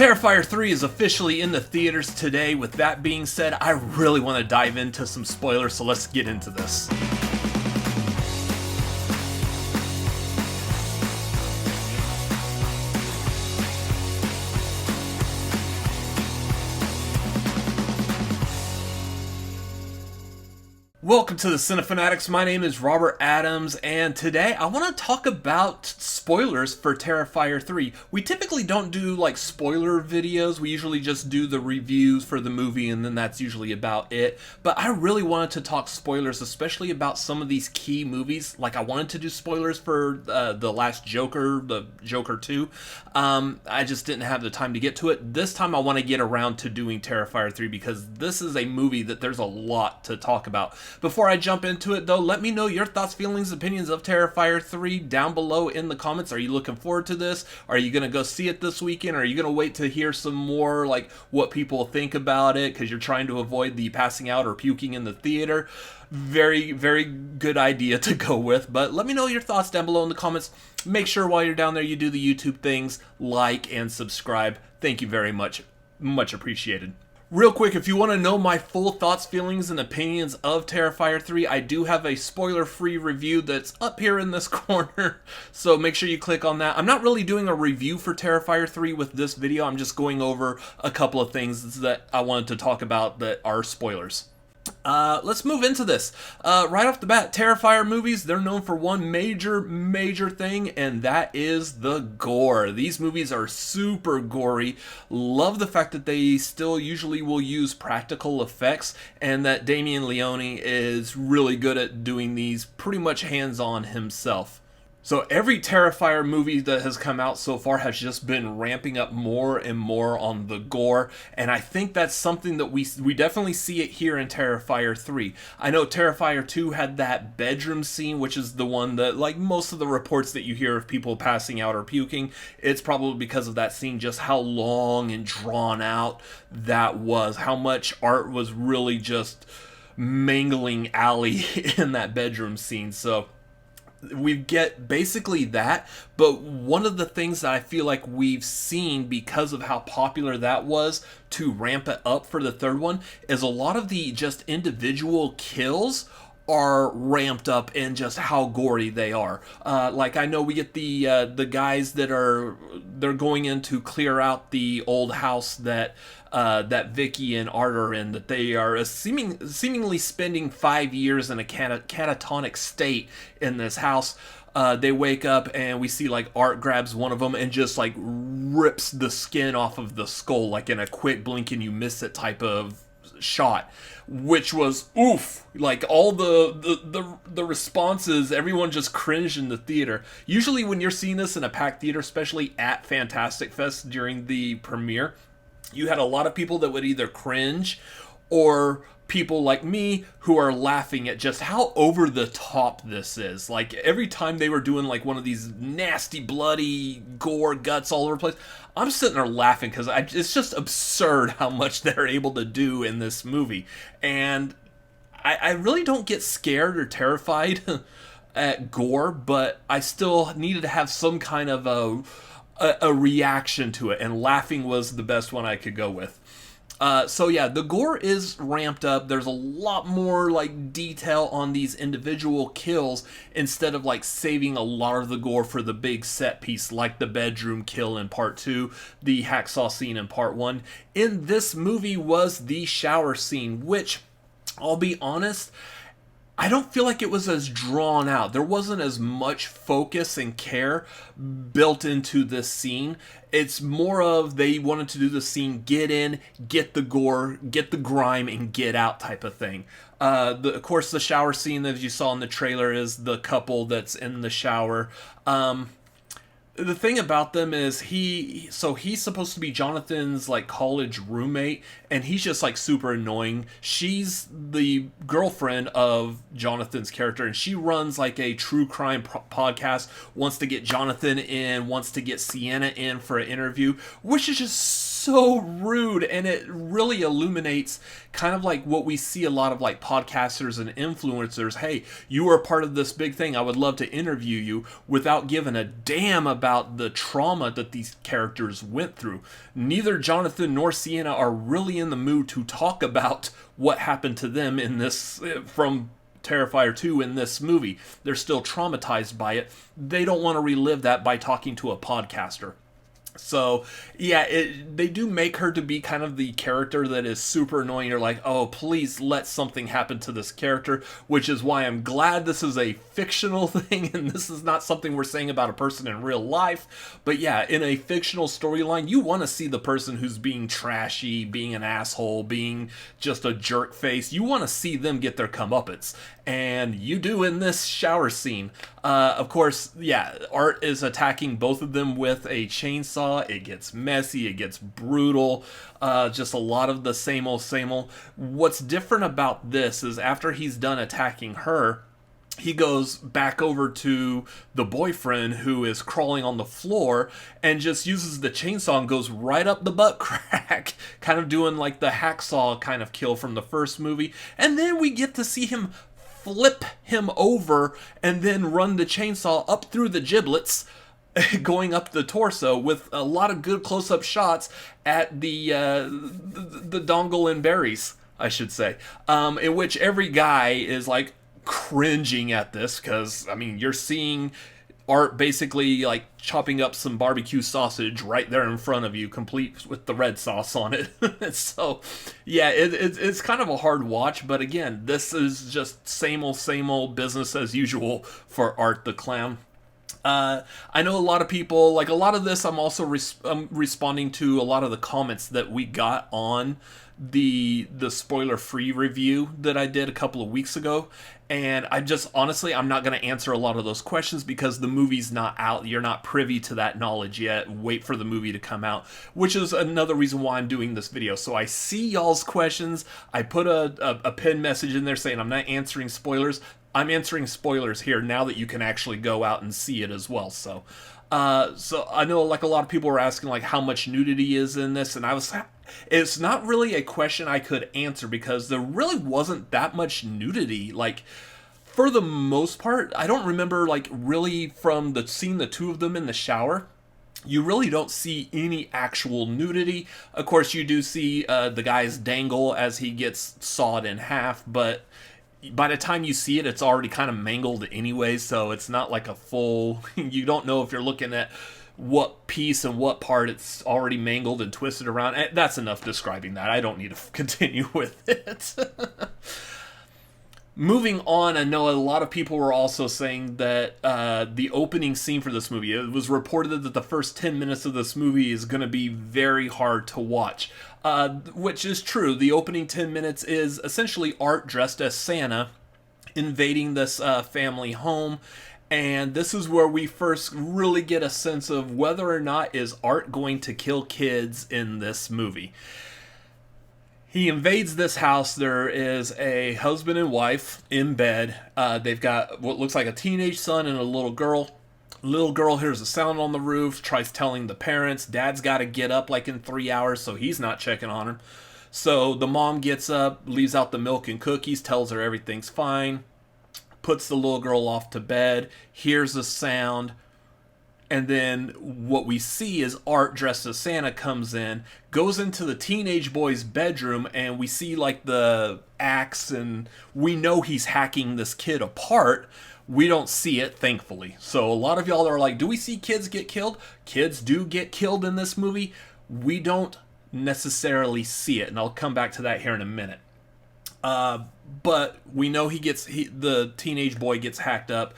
Terrifier 3 is officially in the theaters today. With that being said, I really want to dive into some spoilers, so let's get into this. Welcome to the Cinefanatics. My name is Robert Adams, and today I want to talk about spoilers for Terrifier 3. We typically don't do like spoiler videos. We usually just do the reviews for the movie, and then that's usually about it. But I really wanted to talk spoilers, especially about some of these key movies. Like I wanted to do spoilers for the last Joker, the Joker 2. I just didn't have the time to get to it. This time I want to get around to doing Terrifier 3 because this is a movie that there's a lot to talk about. Before I jump into it, though, let me know your thoughts, feelings, opinions of Terrifier 3 down below in the comments. Are you looking forward to this? Are you going to go see it this weekend? Or are you going to wait to hear some more, like, what people think about it because you're trying to avoid the passing out or puking in the theater? Very, very good idea to go with, but let me know your thoughts down below in the comments. Make sure while you're down there you do the YouTube things, like and subscribe. Thank you very much. Much appreciated. Real quick, if you want to know my full thoughts, feelings, and opinions of Terrifier 3, I do have a spoiler-free review that's up here in this corner, so make sure you click on that. I'm not really doing a review for Terrifier 3 with this video. I'm just going over a couple of things that I wanted to talk about that are spoilers. Let's move into this. Right off the bat, Terrifier movies, they're known for one major thing, and that is the gore. These movies are super gory. Love the fact that they still usually will use practical effects, and that Damien Leone is really good at doing these pretty much hands-on himself. So every Terrifier movie that has come out so far has just been ramping up more and more on the gore, and I think that's something that we definitely see it here in Terrifier 3. I know Terrifier 2 had that bedroom scene, which is the one that, like most of the reports that you hear of people passing out or puking, it's probably because of that scene, just how long and drawn out that was, how much art was really just mangling Allie in that bedroom scene. So we get basically that, but one of the things that I feel like we've seen because of how popular that was to ramp it up for the third one is a lot of the just individual kills are ramped up in just how gory they are. Like I know we get the guys that they're going in to clear out the old house that Vicky and Art are in, that they are seemingly spending 5 years in a catatonic state in this house. They wake up and we see like Art grabs one of them and just like rips the skin off of the skull, like in a quick blink and you miss it type of shot, which was oof. Like all the responses, everyone just cringed in the theater. Usually when you're seeing this in a packed theater, especially at Fantastic Fest during the premiere, you had a lot of people that would either cringe or people like me who are laughing at just how over the top this is. Like every time they were doing like one of these nasty bloody gore guts all over the place, I'm sitting there laughing because it's just absurd how much they're able to do in this movie. And I really don't get scared or terrified at gore, but I still needed to have some kind of a reaction to it, and laughing was the best one I could go with. So yeah, the gore is ramped up. There's a lot more like detail on these individual kills instead of like saving a lot of the gore for the big set piece, like the bedroom kill in part 2, the hacksaw scene in part 1. In this movie was the shower scene, which, I'll be honest, I don't feel like it was as drawn out. There wasn't as much focus and care built into this scene. It's more of they wanted to do the scene, get in, get the gore, get the grime, and get out type of thing. Of course, the shower scene that you saw in the trailer is the couple that's in the shower. The thing about them is he's supposed to be Jonathan's like college roommate, and he's just like super annoying. She's the girlfriend of Jonathan's character, and she runs like a true crime podcast, wants to get Jonathan in, wants to get Sienna in for an interview, which is just so rude, and it really illuminates kind of like what we see a lot of like podcasters and influencers. Hey, you are part of this big thing, I would love to interview you, without giving a damn about the trauma that these characters went through. Neither Jonathan nor Sienna are really in the mood to talk about what happened to them in this, from Terrifier 2 in this movie. They're still traumatized by it. They don't want to relive that by talking to a podcaster. So, yeah, they do make her to be kind of the character that is super annoying. You're like, oh, please let something happen to this character, which is why I'm glad this is a fictional thing, and this is not something we're saying about a person in real life. But yeah, in a fictional storyline, you want to see the person who's being trashy, being an asshole, being just a jerk face. You want to see them get their comeuppance. And you do in this shower scene. Of course, yeah, Art is attacking both of them with a chainsaw. It gets messy, it gets brutal, just a lot of the same old, same old. What's different about this is after he's done attacking her, he goes back over to the boyfriend who is crawling on the floor and just uses the chainsaw and goes right up the butt crack, kind of doing like the hacksaw kind of kill from the first movie. And then we get to see him flip him over and then run the chainsaw up through the giblets, going up the torso, with a lot of good close-up shots at the dongle and berries, I should say, in which every guy is like cringing at this, because I mean, you're seeing Art basically like chopping up some barbecue sausage right there in front of you, complete with the red sauce on it. So yeah, it's kind of a hard watch, but again, this is just same old business as usual for Art the Clown. I know a lot of people, like a lot of this, I'm also responding to a lot of the comments that we got on the spoiler-free review that I did a couple of weeks ago, and I just, honestly, I'm not going to answer a lot of those questions because the movie's not out. You're not privy to that knowledge yet. Wait for the movie to come out, which is another reason why I'm doing this video. So I see y'all's questions. I put a pinned message in there saying I'm not answering spoilers. I'm answering spoilers here now that you can actually go out and see it as well. So I know like a lot of people were asking like how much nudity is in this, and it's not really a question I could answer because there really wasn't that much nudity. Like, for the most part, I don't remember like really from seeing the two of them in the shower. You really don't see any actual nudity. Of course, you do see the guy's dangle as he gets sawed in half, but by the time you see it, it's already kind of mangled anyway, so it's not like a full... You don't know if you're looking at what piece and what part it's already mangled and twisted around. That's enough describing that. I don't need to continue with it. Moving on, I know a lot of people were also saying that the opening scene for this movie, it was reported that the first 10 minutes of this movie is going to be very hard to watch, which is true. The opening 10 minutes is essentially Art dressed as Santa invading this family home, and this is where we first really get a sense of whether or not is Art going to kill kids in this movie. He invades this house. There is a husband and wife in bed. They've got what looks like a teenage son and a little girl. Little girl hears a sound on the roof, tries telling the parents. Dad's got to get up like in 3 hours, so he's not checking on her. So the mom gets up, leaves out the milk and cookies, tells her everything's fine, puts the little girl off to bed, hears a sound. And then what we see is Art dressed as Santa comes in, goes into the teenage boy's bedroom, and we see like the axe, and we know he's hacking this kid apart. We don't see it, thankfully. So a lot of y'all are like, do we see kids get killed? Kids do get killed in this movie. We don't necessarily see it, and I'll come back to that here in a minute. But we know the teenage boy gets hacked up.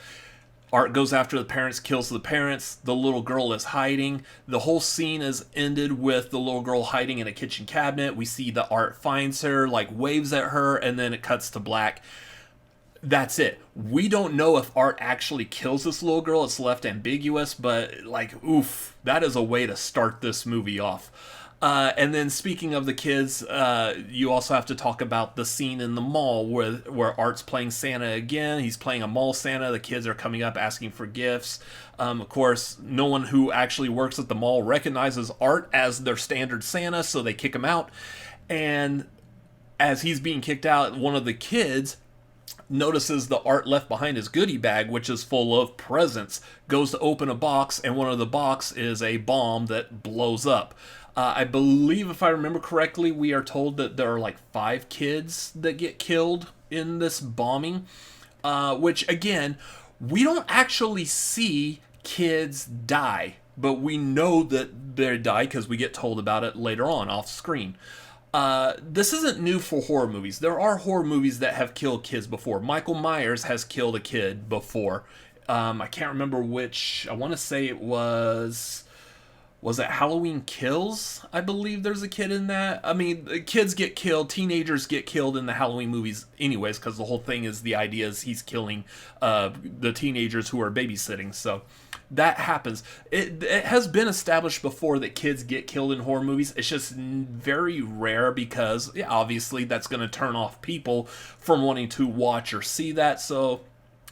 Art goes after the parents, kills the parents. The little girl is hiding. The whole scene is ended with the little girl hiding in a kitchen cabinet. We see that Art finds her, like waves at her, and then it cuts to black. That's it. We don't know if Art actually kills this little girl. It's left ambiguous, but like, oof, that is a way to start this movie off. And then speaking of the kids, you also have to talk about the scene in the mall where Art's playing Santa again. He's playing a mall Santa. The kids are coming up asking for gifts. Of course, no one who actually works at the mall recognizes Art as their standard Santa, so they kick him out. And as he's being kicked out, one of the kids notices the Art left behind his goodie bag, which is full of presents, goes to open a box, and one of the box is a bomb that blows up. I believe, if I remember correctly, we are told that there are like 5 kids that get killed in this bombing, which, again, we don't actually see kids die, but we know that they die because we get told about it later on off screen. This isn't new for horror movies. There are horror movies that have killed kids before. Michael Myers has killed a kid before. I can't remember which. I want to say it was it Halloween Kills? I believe there's a kid in that. I mean, kids get killed, teenagers get killed in the Halloween movies anyways, because the whole thing is the idea is he's killing the teenagers who are babysitting. So that happens. It has been established before that kids get killed in horror movies. It's just very rare because, yeah, obviously that's going to turn off people from wanting to watch or see that. So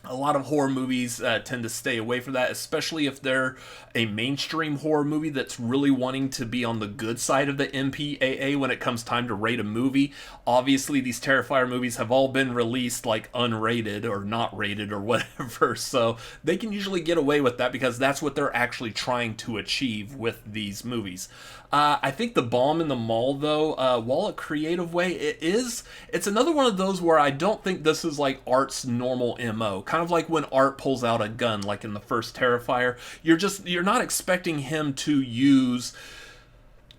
a lot of horror movies tend to stay away from that, especially if they're a mainstream horror movie that's really wanting to be on the good side of the MPAA when it comes time to rate a movie. Obviously, these Terrifier movies have all been released like unrated or not rated or whatever, so they can usually get away with that because that's what they're actually trying to achieve with these movies. I think the bomb in the mall, though, while a creative way, it's another one of those where I don't think this is like Art's normal MO. Kind of like when Art pulls out a gun, like in the first Terrifier. You're not expecting him to use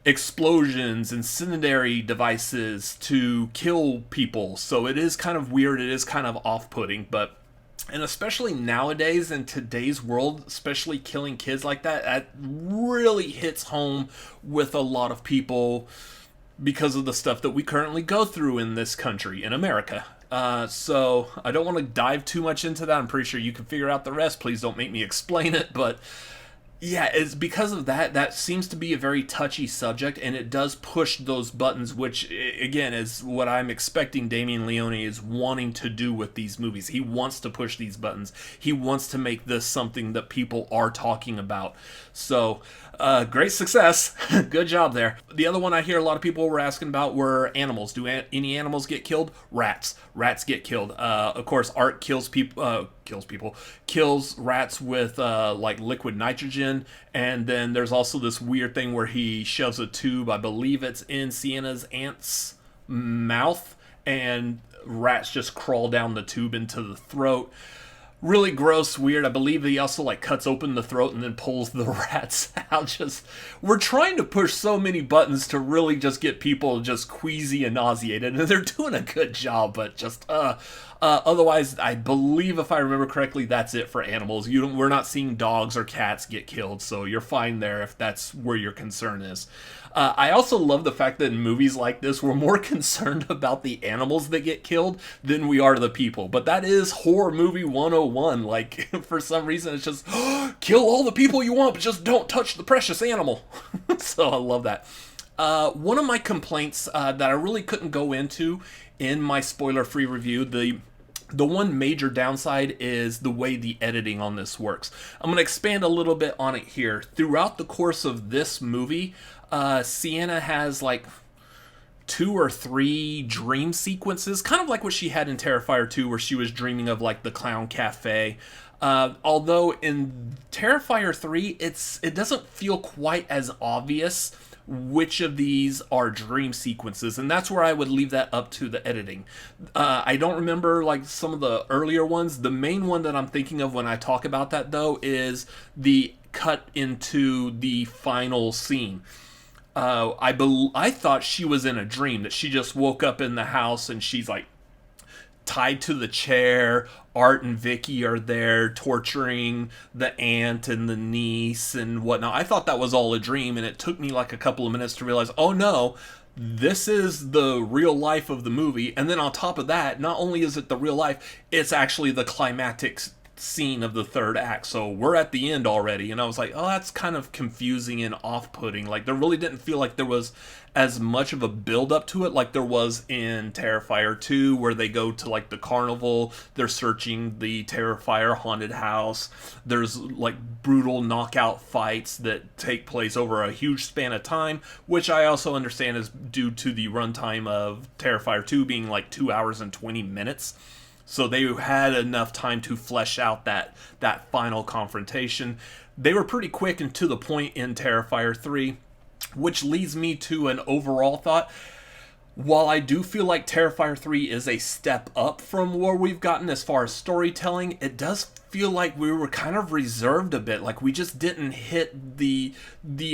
explosions, incendiary devices to kill people. So it is kind of weird, it is kind of off-putting, and especially nowadays in today's world, especially killing kids like that really hits home with a lot of people because of the stuff that we currently go through in this country, in America. So I don't want to dive too much into that. I'm pretty sure you can figure out the rest. Please don't make me explain it, but yeah, it's because of that seems to be a very touchy subject, and it does push those buttons, which, again, is what I'm expecting Damien Leone is wanting to do with these movies. He wants to push these buttons. He wants to make this something that people are talking about. So, great success. Good job there. The other one I hear a lot of people were asking about were animals. Do any animals get killed? Rats. Rats get killed. Of course, Art kills rats with like liquid nitrogen, and then there's also this weird thing where he shoves a tube, I believe it's in Sienna's aunt's mouth, and rats just crawl down the tube into the throat. Really gross, weird. I believe he also like cuts open the throat and then pulls the rats out. We're trying to push so many buttons to really just get people just queasy and nauseated, and they're doing a good job, but just otherwise, I believe if I remember correctly, that's it for animals. We're not seeing dogs or cats get killed, so you're fine there if that's where your concern is. I also love the fact that in movies like this, we're more concerned about the animals that get killed than we are the people. But that is horror movie 101. Like, for some reason, it's just, kill all the people you want, but just don't touch the precious animal. So I love that. One of my complaints that I really couldn't go into in my spoiler-free review, the one major downside is the way the editing on this works. I'm going to expand a little bit on it here. Throughout the course of this movie, Sienna has like 2 or 3 dream sequences, kind of like what she had in Terrifier 2, where she was dreaming of like the clown cafe. Although in Terrifier 3, it doesn't feel quite as obvious which of these are dream sequences, and that's where I would leave that up to the editing. I don't remember like some of the earlier ones. The main one that I'm thinking of when I talk about that, though, is the cut into the final scene. I thought she was in a dream, that she just woke up in the house and she's like tied to the chair. Art and Vicky are there torturing the aunt and the niece and whatnot. I thought that was all a dream, and it took me like a couple of minutes to realize, oh no, this is the real life of the movie. And then on top of that, not only is it the real life, it's actually the climactic scene of the third act, so we're at the end already. And I was like, oh, that's kind of confusing and off-putting. Like, there really didn't feel like there was as much of a build-up to it like there was in Terrifier 2, where they go to, like, the carnival, they're searching the Terrifier haunted house, there's, like, brutal knockout fights that take place over a huge span of time, which I also understand is due to the runtime of Terrifier 2 being, like, 2 hours and 20 minutes. So they had enough time to flesh out that final confrontation. They were pretty quick and to the point in Terrifier 3, which leads me to an overall thought. While I do feel like Terrifier 3 is a step up from where we've gotten as far as storytelling, it does feel like we were kind of reserved a bit. Like, we just didn't hit the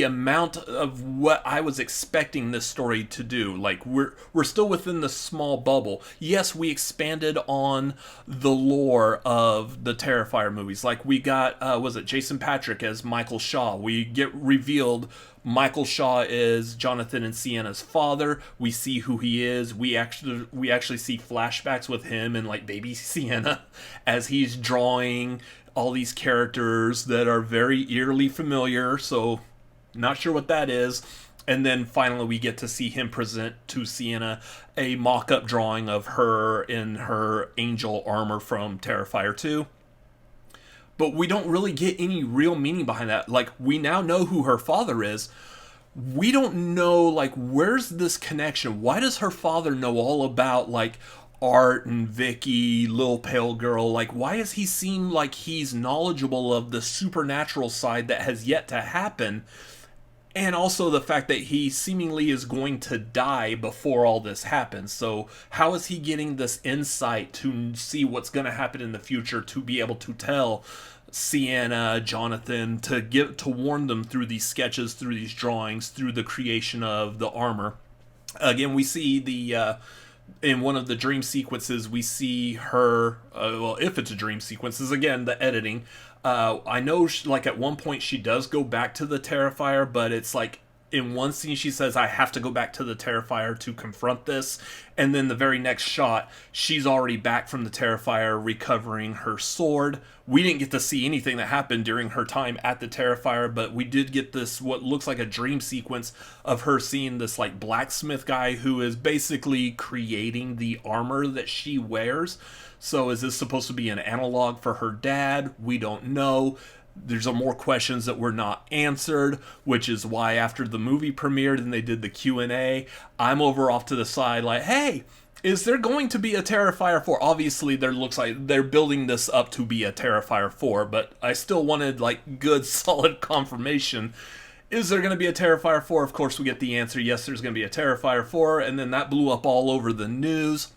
amount of what I was expecting this story to do. Like, we're still within the small bubble. Yes, we expanded on the lore of the Terrifier movies. Like, we got, was it Jason Patric as Michael Shaw? We get revealed Michael Shaw is Jonathan and Sienna's father. We see who he is. We actually see flashbacks with him and, like, baby Sienna as he's drawing all these characters that are very eerily familiar. So, not sure what that is. And then finally we get to see him present to Sienna a mock-up drawing of her in her angel armor from Terrifier 2. But we don't really get any real meaning behind that. Like, we now know who her father is. We don't know, like, where's this connection? Why does her father know all about, like, Art and Vicky, Lil Pale Girl? Like, why does he seem like he's knowledgeable of the supernatural side that has yet to happen? And also the fact that he seemingly is going to die before all this happens. So how is he getting this insight to see what's going to happen in the future, to be able to tell Sienna, Jonathan, to warn them through these sketches, through these drawings, through the creation of the armor? Again, we see in one of the dream sequences, we see her, well, if it's a dream sequence, is again the editing. I know, like, at one point she does go back to the Terrifier, but it's like, in one scene she says, I have to go back to the Terrifier to confront this. And then the very next shot, she's already back from the Terrifier recovering her sword. We didn't get to see anything that happened during her time at the Terrifier, but we did get this, what looks like a dream sequence of her seeing this, like, blacksmith guy who is basically creating the armor that she wears. So is this supposed to be an analog for her dad? We don't know. There's more questions that were not answered, which is why after the movie premiered and they did the Q&A, I'm over off to the side like, hey, is there going to be a Terrifier 4? Obviously, there looks like they're building this up to be a Terrifier 4, but I still wanted, like, good, solid confirmation. Is there going to be a Terrifier 4? Of course, we get the answer, yes, there's going to be a Terrifier 4, and then that blew up all over the news.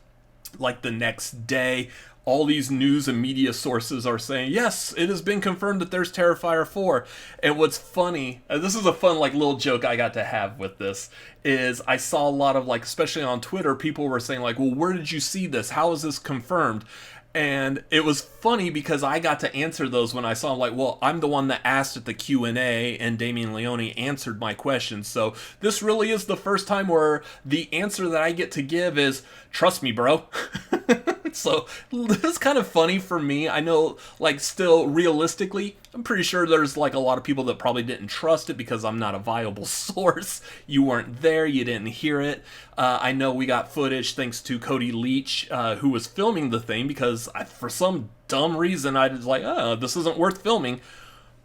Like, the next day, all these news and media sources are saying, yes, it has been confirmed that there's Terrifier 4. And what's funny, this is a fun, like, little joke I got to have with this, is I saw a lot of, like, especially on Twitter, people were saying, like, well, where did you see this? How is this confirmed? And it was funny because I got to answer those when I saw them. Like, well, I'm the one that asked at the Q&A, and Damien Leone answered my question. So this really is the first time where the answer that I get to give is, trust me, bro. So this is kind of funny for me. I know, like, still realistically, I'm pretty sure there's, like, a lot of people that probably didn't trust it because I'm not a viable source. You weren't there. You didn't hear it. I know we got footage thanks to Cody Leach, who was filming the thing, because for some dumb reason I was like, oh, this isn't worth filming.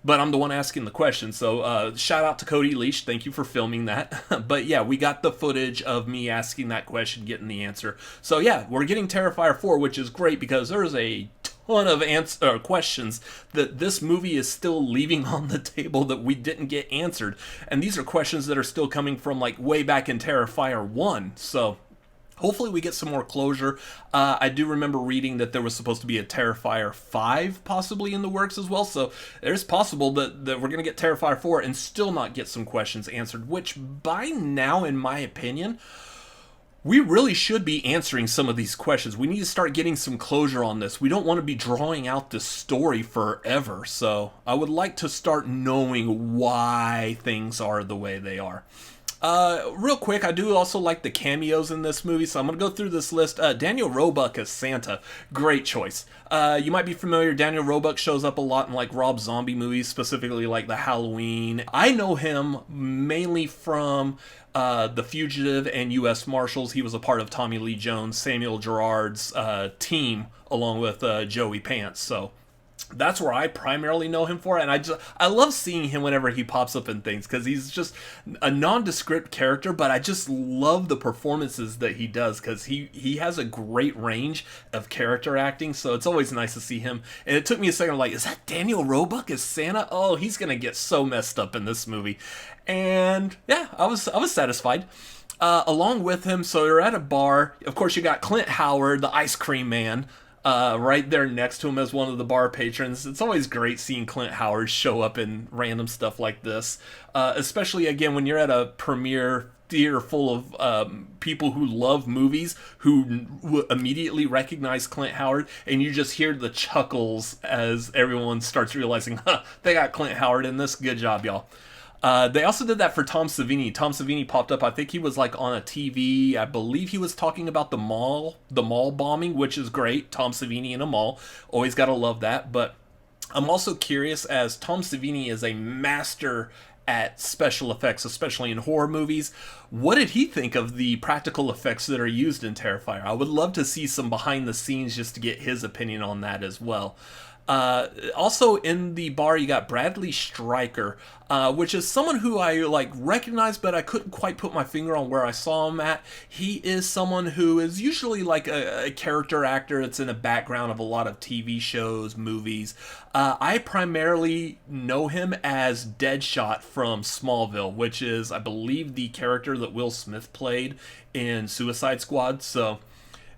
But I'm the one asking the question, so shout out to Cody Leach. Thank you for filming that. But yeah, we got the footage of me asking that question, getting the answer. So yeah, we're getting Terrifier 4, which is great because there's a ton of questions that this movie is still leaving on the table that we didn't get answered. And these are questions that are still coming from, like, way back in Terrifier 1. So hopefully we get some more closure. I do remember reading that there was supposed to be a Terrifier 5 possibly in the works as well, so there's possible that we're going to get Terrifier 4 and still not get some questions answered, which by now, in my opinion, we really should be answering some of these questions. We need to start getting some closure on this. We don't want to be drawing out this story forever, so I would like to start knowing why things are the way they are. Real quick, I do also like the cameos in this movie, so I'm gonna go through this list. Daniel Roebuck as Santa, great choice. You might be familiar. Daniel Roebuck shows up a lot in like Rob Zombie movies, specifically like the Halloween. I know him mainly from The Fugitive and U.S. Marshals. He was a part of Tommy Lee Jones, Samuel Gerard's team, along with Joey Pants. So that's where I primarily know him for, and I love seeing him whenever he pops up in things because he's just a nondescript character, but I just love the performances that he does because he has a great range of character acting, so it's always nice to see him. And it took me a second, like, is that Daniel Roebuck as Santa? Oh, he's gonna get so messed up in this movie, and yeah, I was satisfied. Along with him, so you're at a bar. Of course, you got Clint Howard, the ice cream man, right there next to him as one of the bar patrons. It's always great seeing Clint Howard show up in random stuff like this, especially, again, when you're at a premiere theater full of people who love movies who immediately recognize Clint Howard, and you just hear the chuckles as everyone starts realizing, they got Clint Howard in this. Good job, y'all. They also did that for Tom Savini. Tom Savini popped up. I think he was like on a TV. I believe he was talking about the mall bombing, which is great. Tom Savini in a mall. Always got to love that. But I'm also curious, as Tom Savini is a master at special effects, especially in horror movies. What did he think of the practical effects that are used in Terrifier? I would love to see some behind the scenes just to get his opinion on that as well. Also in the bar, you got Bradley Stryker, which is someone who I like recognize, but I couldn't quite put my finger on where I saw him at. He is someone who is usually like a character actor that's in the background of a lot of TV shows, movies. I primarily know him as Deadshot from Smallville, which is, I believe, the character that Will Smith played in Suicide Squad. So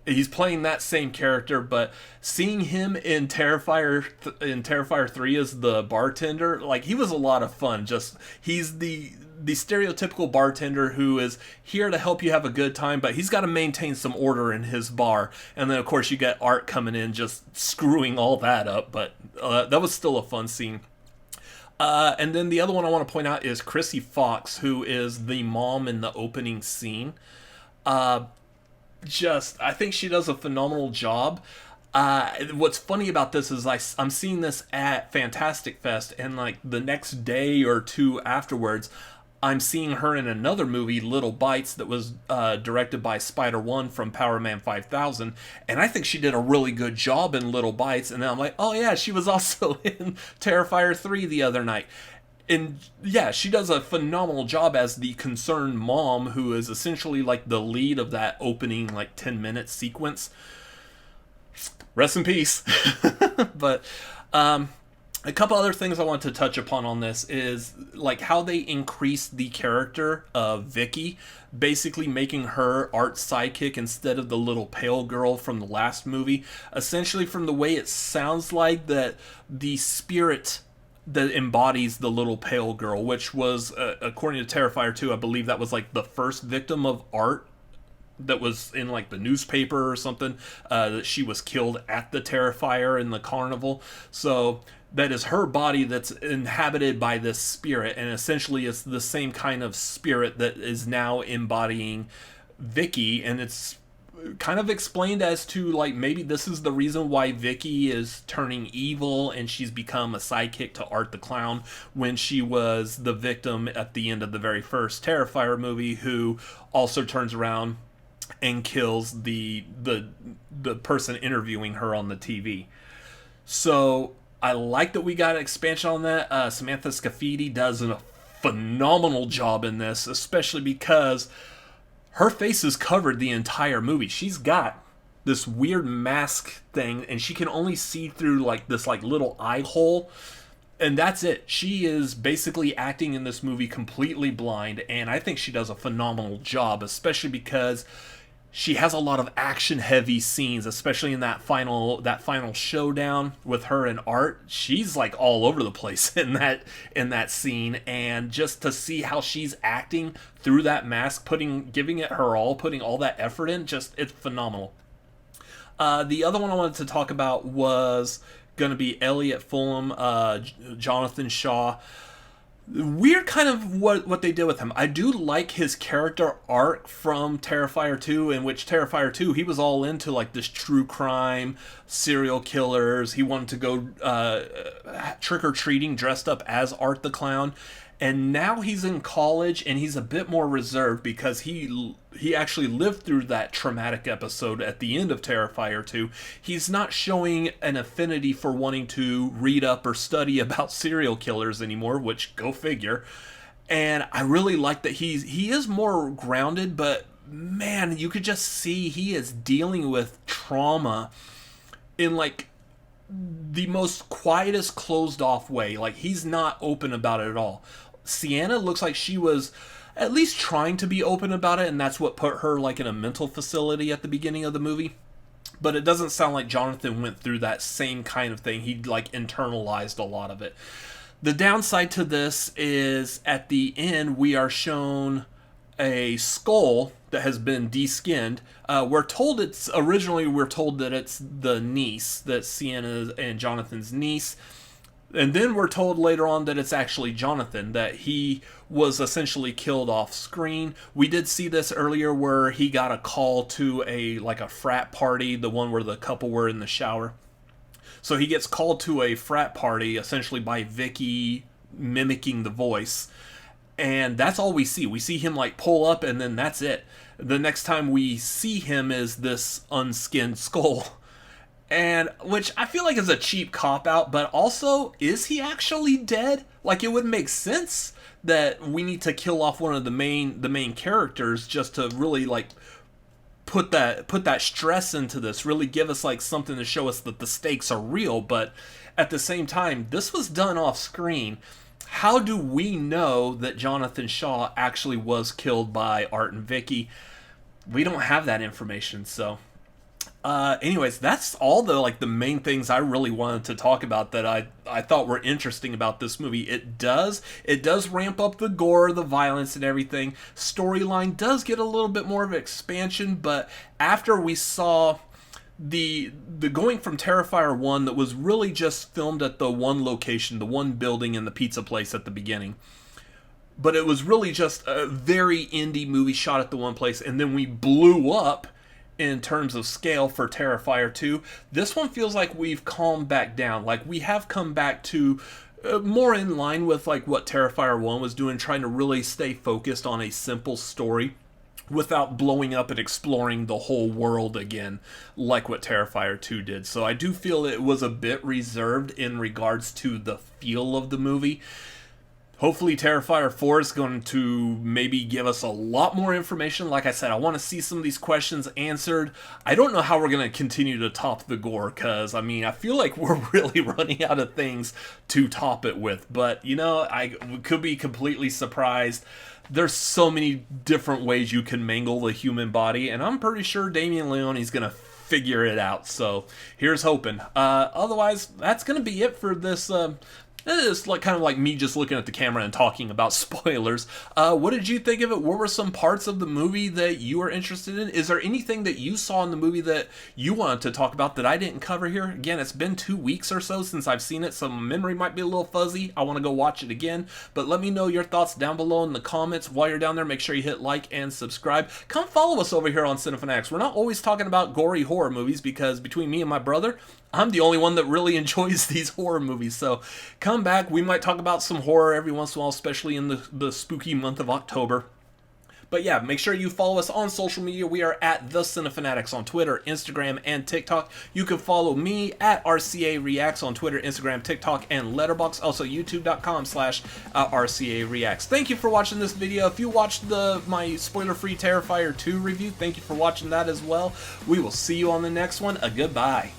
he's playing that same character, but seeing him in Terrifier 3 as the bartender, like, he was a lot of fun. Just, he's the stereotypical bartender who is here to help you have a good time, but he's got to maintain some order in his bar. And then, of course, you get Art coming in just screwing all that up, but that was still a fun scene. And then the other one I want to point out is Chrissy Fox, who is the mom in the opening scene. I think she does a phenomenal job. What's funny about this is I'm seeing this at Fantastic Fest, and like the next day or two afterwards, I'm seeing her in another movie, Little Bites, that was directed by Spider-One from Power Man 5000, and I think she did a really good job in Little Bites, and then I'm like, oh yeah, she was also in Terrifier 3 the other night. And yeah, she does a phenomenal job as the concerned mom, who is essentially like the lead of that opening like 10-minute sequence. Rest in peace. But a couple other things I want to touch upon on this is like how they increased the character of Vicky, basically making her Art's sidekick instead of the little pale girl from the last movie. Essentially, from the way it sounds like, that the spirit that embodies the little pale girl, which was, according to Terrifier 2, I believe that was like the first victim of Art that was in like the newspaper or something, that she was killed at the Terrifier in the carnival. So that is her body that's inhabited by this spirit, and essentially it's the same kind of spirit that is now embodying Vicky, and it's kind of explained as to like maybe this is the reason why Vicky is turning evil and she's become a sidekick to Art the Clown, when she was the victim at the end of the very first Terrifier movie, who also turns around and kills the person interviewing her on the TV. So I like that we got an expansion on that. Samantha Scafidi does a phenomenal job in this, especially because her face is covered the entire movie. She's got this weird mask thing, and she can only see through like this like little eye hole, and that's it. She is basically acting in this movie completely blind, and I think she does a phenomenal job, especially because she has a lot of action-heavy scenes, especially in that final showdown with her and Art. She's like all over the place in that scene, and just to see how she's acting through that mask, giving it her all, putting all that effort in, it's phenomenal. The other one I wanted to talk about was going to be Elliot Fulham, Jonathan Shaw. weird kind of what they did with him. I do like his character arc from Terrifier 2, in which Terrifier 2, he was all into like this true crime, serial killers. He wanted to go trick-or-treating dressed up as Art the Clown. And now he's in college and he's a bit more reserved because he actually lived through that traumatic episode at the end of Terrifier 2. He's not showing an affinity for wanting to read up or study about serial killers anymore, which go figure. And I really like that he is more grounded, but man, you could just see he is dealing with trauma in like the most quietest, closed off way. Like, he's not open about it at all. Sienna looks like she was at least trying to be open about it, and that's what put her like in a mental facility at the beginning of the movie. But it doesn't sound like Jonathan went through that same kind of thing. He like internalized a lot of it. The downside to this is at the end we are shown a skull that has been de-skinned. We're told that it's the niece, that Sienna and Jonathan's niece. And then we're told later on that it's actually Jonathan, that he was essentially killed off screen. We did see this earlier where he got a call to a frat party, the one where the couple were in the shower. So he gets called to a frat party essentially by Vicky mimicking the voice. And that's all we see. We see him like pull up and then that's it. The next time we see him is this unskinned skull. And which I feel like is a cheap cop-out, but also, is he actually dead? Like, it would make sense that we need to kill off one of the main characters just to really like put that stress into this, really give us like something to show us that the stakes are real. But at the same time, this was done off screen. How do we know that Jonathan Shaw actually was killed by Art and Vicky? We don't have that information, so anyways, that's all the main things I really wanted to talk about that I thought were interesting about this movie. It does ramp up the gore, the violence, and everything. Storyline does get a little bit more of an expansion, but after we saw the going from Terrifier 1 that was really just filmed at the one location, the one building in the pizza place at the beginning, but it was really just a very indie movie shot at the one place, and then we blew up in terms of scale for Terrifier 2. This one feels like we've calmed back down. Like, we have come back to more in line with like what Terrifier 1 was doing, trying to really stay focused on a simple story without blowing up and exploring the whole world again like what Terrifier 2 did. So I do feel it was a bit reserved in regards to the feel of the movie. Hopefully Terrifier 4 is going to maybe give us a lot more information. Like I said, I want to see some of these questions answered. I don't know how we're going to continue to top the gore, because, I mean, I feel like we're really running out of things to top it with. But, you know, I could be completely surprised. There's so many different ways you can mangle the human body, and I'm pretty sure Damien Leone's going to figure it out. So here's hoping. Otherwise, that's going to be it for this It's like kind of like me just looking at the camera and talking about spoilers. What did you think of it? What were some parts of the movie that you were interested in? Is there anything that you saw in the movie that you wanted to talk about that I didn't cover here? Again, it's been 2 weeks or so since I've seen it, so memory might be a little fuzzy. I want to go watch it again. But let me know your thoughts down below in the comments. While you're down there, make sure you hit like and subscribe. Come follow us over here on Cinefanatics. We're not always talking about gory horror movies, because between me and my brother, I'm the only one that really enjoys these horror movies. So come back. We might talk about some horror every once in a while, especially in the spooky month of October. But yeah, make sure you follow us on social media. We are at The Cinefanatics on Twitter, Instagram, and TikTok. You can follow me at RCA Reacts on Twitter, Instagram, TikTok, and Letterboxd. Also, youtube.com/RCA Reacts. Thank you for watching this video. If you watched my spoiler-free Terrifier 2 review, thank you for watching that as well. We will see you on the next one. Goodbye.